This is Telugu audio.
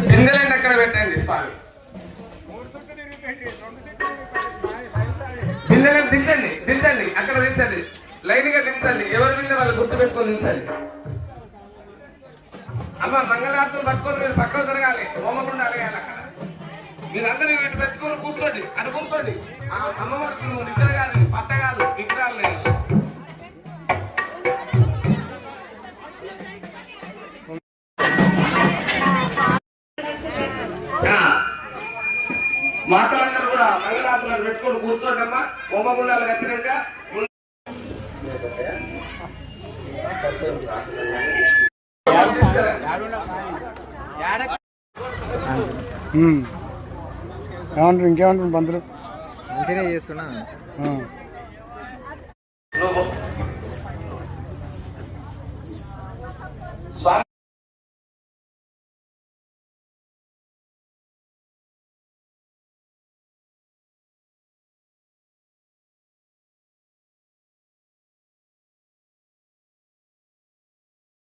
బిందెలండి అక్కడ పెట్టండి స్వామి. బిందెలను దించండి, దించండి, అక్కడ దించండి, లైన్ గా దించండి. ఎవరి బిందె వాళ్ళు గుర్తు పెట్టుకొని దించండి. అమ్మ మంగళారతులు పట్టుకొని మీరు పక్కకు తిరగాలి, హోమకుండా అడగాలి. అక్కడ మీరందరూ వీటి పెట్టుకొని కూర్చోండి, అటు కూర్చోండి. అమ్మవారు నిద్ర కాదు, పట్ట కాదు, విగ్రహాలు లేదు. మాటలందరూ కూడా మంగళారతులను పెట్టుకొని కూర్చోండి అమ్మా. హోమగుండాలు కట్టినాక ఏమంటారు? ఇంకేమంటారు పంతులు? మంచిగా చేస్తున్నా.